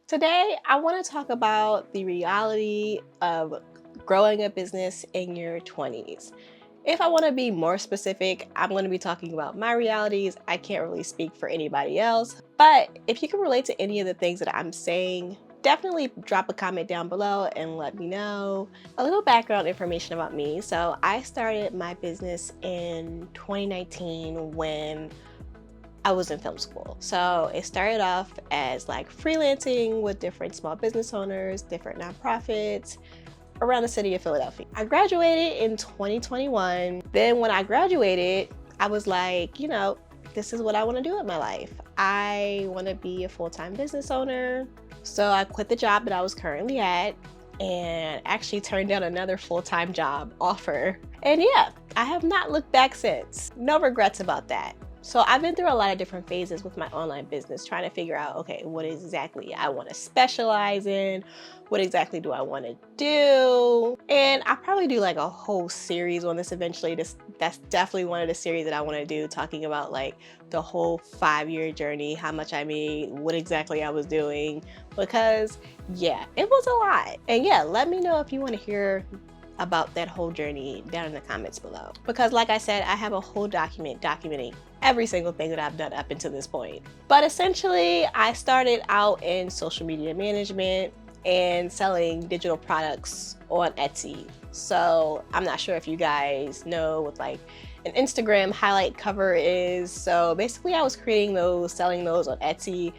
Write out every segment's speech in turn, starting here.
Today, I want to talk about the reality of growing a business in your 20s. If I want to be more specific, I'm going to be talking about my realities. I can't really speak for anybody else, but if you can relate to any of the things that I'm saying, definitely drop a comment down below and let me know. A little background information about me. So, I started my business in 2019 when I was in film school. So it started off as like freelancing with different small business owners, different nonprofits around the city of Philadelphia. I graduated in 2021. Then when I graduated, I was like, this is what I want to do with my life. I want to be a full-time business owner. So I quit the job that I was currently at and actually turned down another full-time job offer. And yeah, I have not looked back since. No regrets about that. So I've been through a lot of different phases with my online business, trying to figure out, okay, what exactly I want to specialize in? What exactly do I want to do? And I'll probably do like a whole series on this eventually. That's definitely one of the series that I want to do, talking about like the whole 5-year journey, how much I made, what exactly I was doing, because yeah, it was a lot. And yeah, let me know if you want to hear about that whole journey down in the comments below. Because like I said, I have a whole document documenting every single thing that I've done up until this point. But essentially, I started out in social media management and selling digital products on Etsy. So I'm not sure if you guys know what like an Instagram highlight cover is. So basically I was creating those, selling those on Etsy.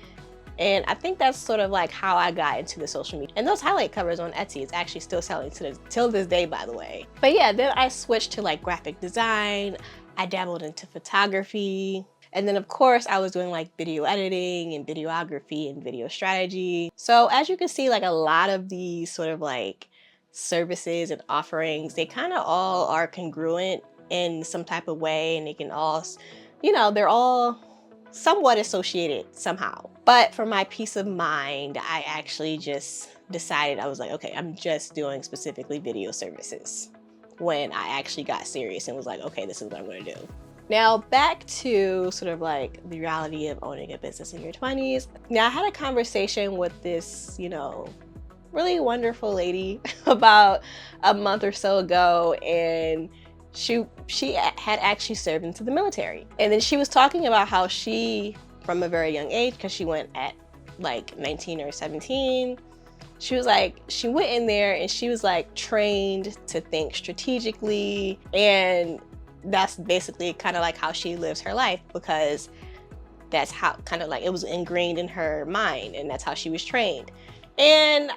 And I think that's sort of like how I got into the social media. And those highlight covers on Etsy is actually still selling till this day, by the way. But yeah, then I switched to like graphic design. I dabbled into photography. And then of course I was doing like video editing and videography and video strategy. So as you can see, like a lot of these sort of like services and offerings, they kind of all are congruent in some type of way, and they can all, they're all somewhat associated somehow. But for my peace of mind, I actually just decided, I was like, okay, I'm just doing specifically video services, when I actually got serious and was like, okay, this is what I'm going to do. Now back to sort of like the reality of owning a business in your 20s. Now I had a conversation with this, really wonderful lady about a month or so ago, and she had actually served into the military. And then she was talking about how she, from a very young age, because she went at like 19 or 17, she was like, she went in there and she was like trained to think strategically. And that's basically kind of like how she lives her life, because that's how kind of like it was ingrained in her mind, and that's how she was trained. And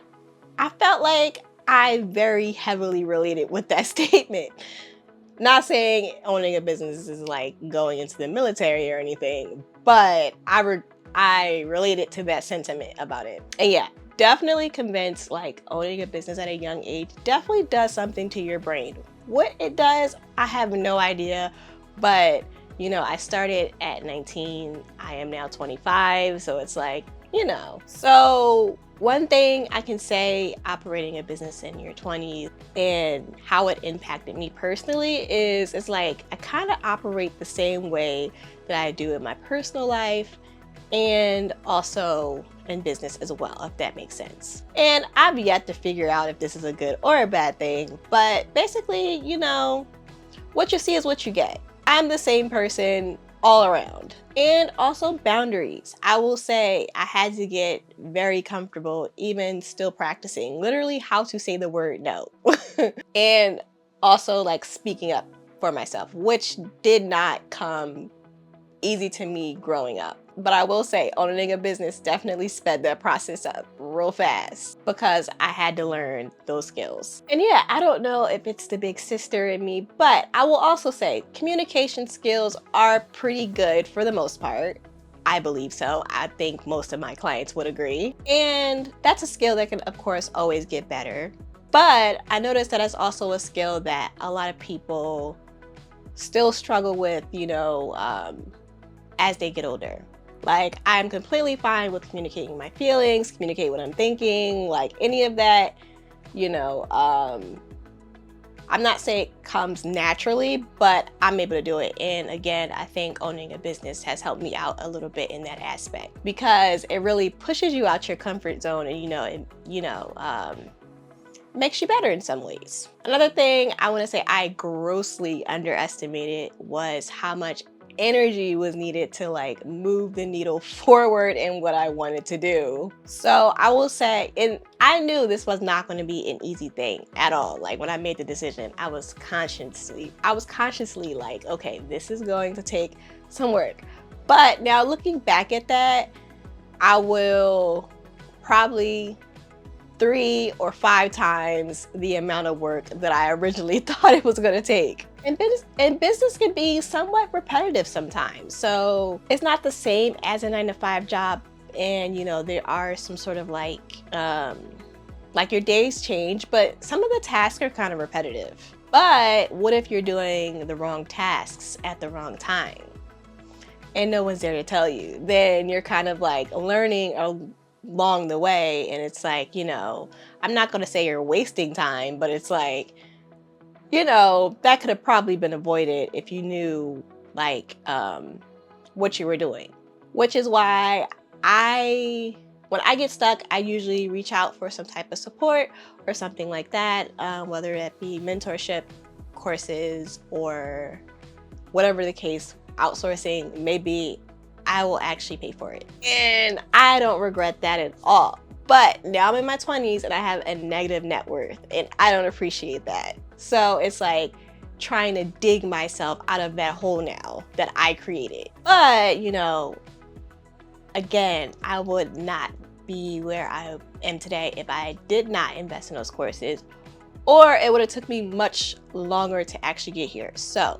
I felt like I very heavily related with that statement. Not saying owning a business is like going into the military or anything, but I related to that sentiment about it. And yeah, definitely convinced like owning a business at a young age definitely does something to your brain. What it does, I have no idea, but I started at 19, I am now 25, so it's like, So one thing I can say operating a business in your 20s and how it impacted me personally is it's like I kind of operate the same way that I do in my personal life and also in business as well, if that makes sense. And I've yet to figure out if this is a good or a bad thing, but basically, what you see is what you get. I'm the same person all around. And also boundaries. I will say I had to get very comfortable, even still practicing, literally how to say the word no. And also like speaking up for myself, which did not come easy to me growing up. But I will say owning a business definitely sped that process up real fast, because I had to learn those skills. And yeah, I don't know if it's the big sister in me, but I will also say communication skills are pretty good for the most part. I believe so. I think most of my clients would agree. And that's a skill that can, of course, always get better. But I noticed that it's also a skill that a lot of people still struggle with, as they get older. Like, I'm completely fine with communicating my feelings, communicate what I'm thinking, like any of that, I'm not saying it comes naturally, but I'm able to do it. And again, I think owning a business has helped me out a little bit in that aspect, because it really pushes you out your comfort zone, and makes you better in some ways. Another thing I want to say I grossly underestimated was how much energy was needed to like move the needle forward in what I wanted to do. So I will say, and I knew this was not going to be an easy thing at all. Like when I made the decision, I was consciously like, okay, this is going to take some work. But now looking back at that, I will probably 3 or 5 times the amount of work that I originally thought it was going to take. And business can be somewhat repetitive sometimes. So it's not the same as a 9-to-5 job. And there are some sort of like your days change, but some of the tasks are kind of repetitive. But what if you're doing the wrong tasks at the wrong time and no one's there to tell you? Then you're kind of like learning along the way, and it's like, I'm not going to say you're wasting time, but it's like, that could have probably been avoided if you knew like what you were doing. Which is why when I get stuck, I usually reach out for some type of support or something like that, whether it be mentorship, courses, or whatever the case, outsourcing. Maybe I will actually pay for it. And I don't regret that at all. But now I'm in my 20s and I have a negative net worth, and I don't appreciate that. So it's like trying to dig myself out of that hole now that I created. But, again, I would not be where I am today if I did not invest in those courses, or it would have took me much longer to actually get here. So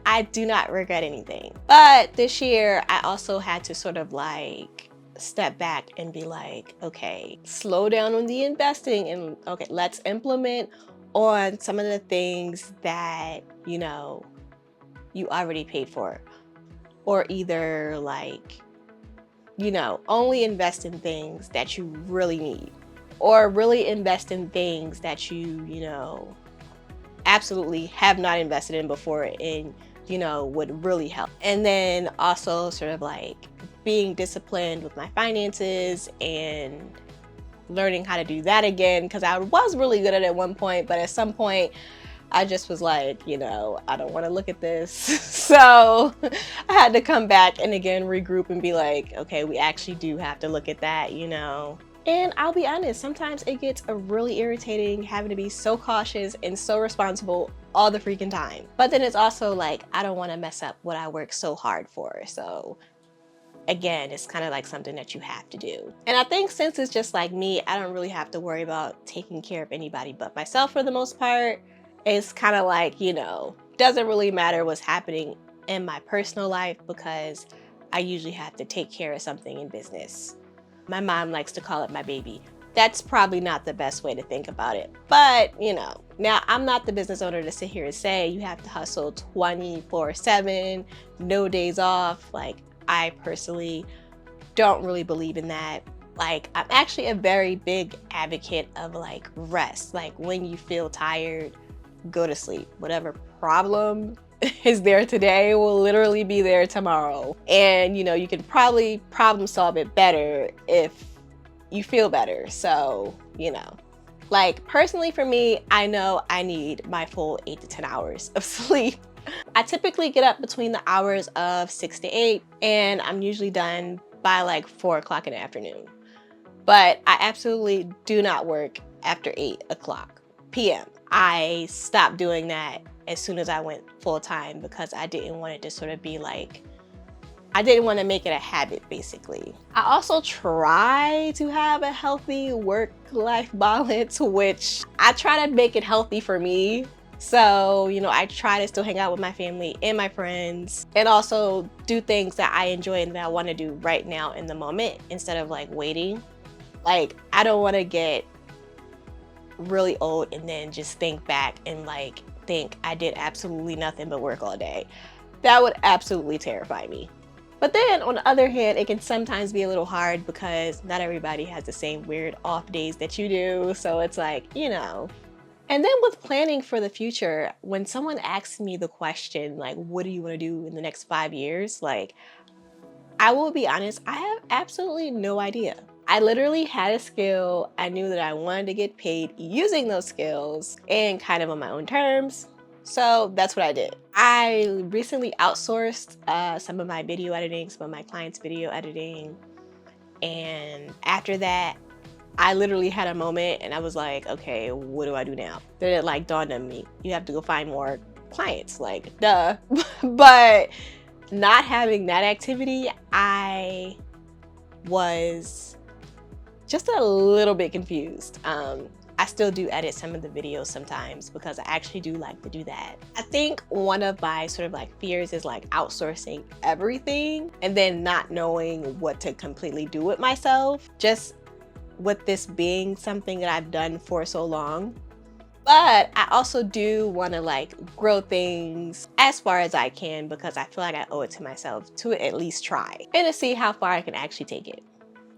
I do not regret anything. But this year I also had to sort of like step back and be like, okay, slow down on the investing, and okay, let's implement on some of the things that you already paid for, or either like only invest in things that you really need, or really invest in things that you absolutely have not invested in before and would really help. And then also sort of like being disciplined with my finances and learning how to do that again, because I was really good at it at one point, but at some point I just was like, I don't want to look at this. So I had to come back and again regroup and be like, okay, we actually do have to look at that. And I'll be honest, sometimes it gets really irritating having to be so cautious and so responsible all the freaking time. But then it's also like, I don't want to mess up what I work so hard for. So again, it's kind of like something that you have to do. And I think since it's just like me, I don't really have to worry about taking care of anybody but myself for the most part. It's kind of like, doesn't really matter what's happening in my personal life, because I usually have to take care of something in business. My mom likes to call it my baby. That's probably not the best way to think about it. But, now I'm not the business owner to sit here and say you have to hustle 24/7, no days off. Like, I personally don't really believe in that. Like, I'm actually a very big advocate of like rest. Like, when you feel tired, go to sleep. Whatever problem is there today will literally be there tomorrow. And you can probably problem solve it better if you feel better. So like personally for me, I know I need my full 8 to 10 hours of sleep. I typically get up between the hours of 6 to 8, and I'm usually done by like 4 o'clock in the afternoon. But I absolutely do not work after 8 o'clock p.m. I stopped doing that as soon as I went full time, because I didn't want it to sort of be like, I didn't want to make it a habit, basically. I also try to have a healthy work-life balance, which I try to make it healthy for me. So, I try to still hang out with my family and my friends, and also do things that I enjoy and that I want to do right now in the moment, instead of like waiting. Like, I don't want to get really old and then just think back and like think I did absolutely nothing but work all day. That would absolutely terrify me. But then on the other hand, it can sometimes be a little hard because not everybody has the same weird off days that you do. So it's like, And then with planning for the future, when someone asks me the question, like, what do you want to do in the next 5 years? Like, I will be honest, I have absolutely no idea. I literally had a skill. I knew that I wanted to get paid using those skills and kind of on my own terms. So that's what I did. I recently outsourced some of my video editing, some of my clients' video editing. And after that, I literally had a moment and I was like, okay, what do I do now? Then it like dawned on me, you have to go find more clients, like duh. But not having that activity, I was just a little bit confused. I still do edit some of the videos sometimes because I actually do like to do that. I think one of my sort of like fears is like outsourcing everything and then not knowing what to completely do with myself. Just with this being something that I've done for so long. But I also do want to like grow things as far as I can because I feel like I owe it to myself to at least try and to see how far I can actually take it.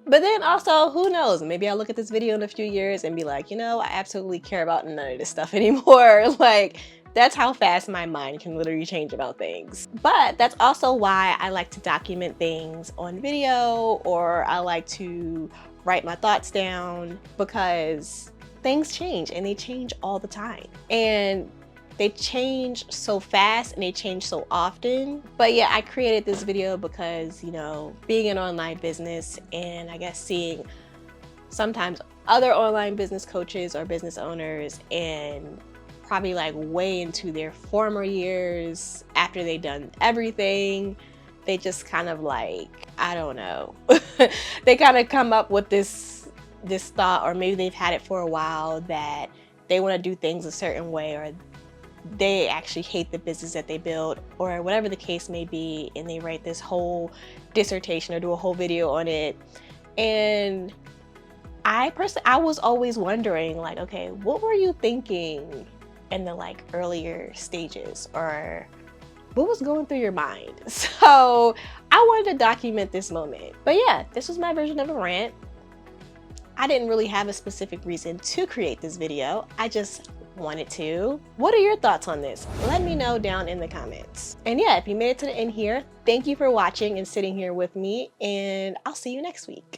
But then also, who knows? Maybe I'll look at this video in a few years and be like, you know, I absolutely care about none of this stuff anymore. Like, that's how fast my mind can literally change about things. But that's also why I like to document things on video, or I like to write my thoughts down, because things change and they change all the time. And they change so fast and they change so often. But yeah, I created this video because, you know, being an online business and I guess seeing sometimes other online business coaches or business owners and probably like way into their former years after they've done everything, they just kind of like, I don't know, they kind of come up with this thought, or maybe they've had it for a while, that they want to do things a certain way, or they actually hate the business that they build, or whatever the case may be, and they write this whole dissertation or do a whole video on it. And I was always wondering, like, okay, what were you thinking in the like earlier stages, or what was going through your mind? So I wanted to document this moment. But yeah, this was my version of a rant. I didn't really have a specific reason to create this video. I just wanted to. What are your thoughts on this? Let me know down in the comments. And yeah, if you made it to the end here, thank you for watching and sitting here with me, and I'll see you next week.